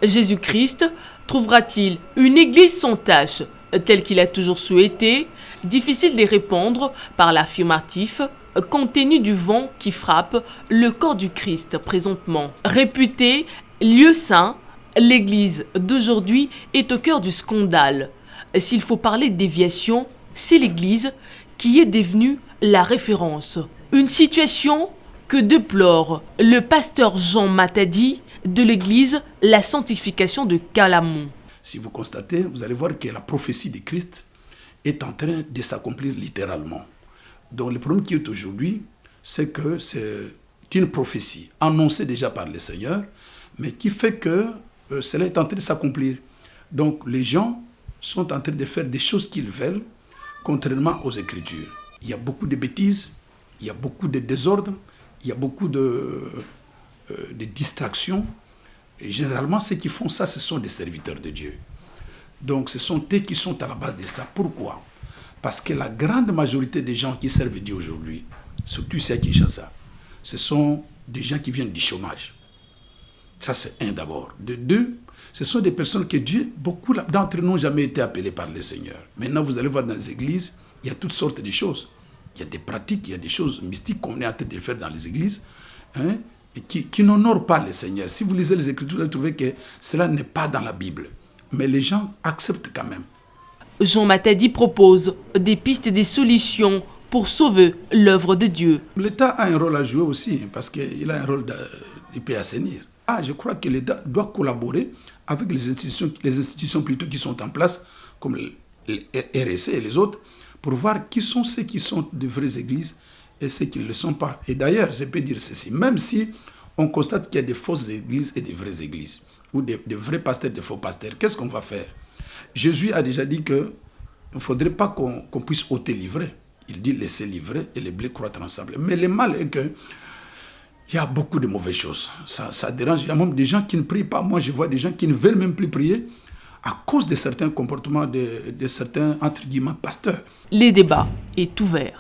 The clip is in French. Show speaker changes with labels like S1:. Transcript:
S1: Jésus-Christ trouvera-t-il une église sans tache, telle qu'il a toujours souhaité? Difficile de répondre par l'affirmatif, compte tenu du vent qui frappe le corps du Christ présentement. Réputé lieu saint, l'église d'aujourd'hui est au cœur du scandale. S'il faut parler de déviation, c'est l'église qui est devenue la référence. Une situation que déplore le pasteur Jean Matadi de l'église La Sanctification de Calamon.
S2: Si vous constatez, vous allez voir que la prophétie de Christ est en train de s'accomplir littéralement. Donc le problème qui est aujourd'hui, c'est que c'est une prophétie annoncée déjà par le Seigneur, mais qui fait que cela est en train de s'accomplir. Donc les gens sont en train de faire des choses qu'ils veulent, contrairement aux Écritures. Il y a beaucoup de bêtises, il y a beaucoup de désordre, il y a beaucoup de distractions. Et généralement, ceux qui font ça, ce sont des serviteurs de Dieu. Donc, ce sont eux qui sont à la base de ça. Pourquoi? Parce que la grande majorité des gens qui servent Dieu aujourd'hui, surtout ceux à Kinshasa, ce sont des gens qui viennent du chômage. Ça, c'est un d'abord. De deux, ce sont des personnes que Dieu, beaucoup d'entre eux n'ont jamais été appelés par le Seigneur. Maintenant, vous allez voir dans les églises, il y a toutes sortes de choses. Il y a des pratiques, il y a des choses mystiques qu'on est en train de faire dans les églises, et qui n'honorent pas le Seigneur. Si vous lisez les Écritures, vous allez trouver que cela n'est pas dans la Bible. Mais les gens acceptent quand même.
S1: Jean Matadi propose des pistes et des solutions pour sauver l'œuvre de Dieu.
S2: L'État a un rôle à jouer aussi, parce qu'il a un rôle il peut assainir. Je crois que l'État doit collaborer avec les institutions plutôt qui sont en place, comme le RSC et les autres, pour voir qui sont ceux qui sont de vraies églises et ceux qui ne le sont pas. Et d'ailleurs, je peux dire ceci, même si on constate qu'il y a des fausses églises et des vraies églises, ou des vrais pasteurs, des faux pasteurs, qu'est-ce qu'on va faire? Jésus a déjà dit qu'il ne faudrait pas qu'on puisse ôter livrer. Il dit laisser livrer et les blés croître ensemble. Mais le mal est que il y a beaucoup de mauvaises choses. Ça dérange. Il y a même des gens qui ne prient pas. Moi, je vois des gens qui ne veulent même plus prier à cause de certains comportements de certains, entre guillemets, pasteurs.
S1: Les débats est ouvert.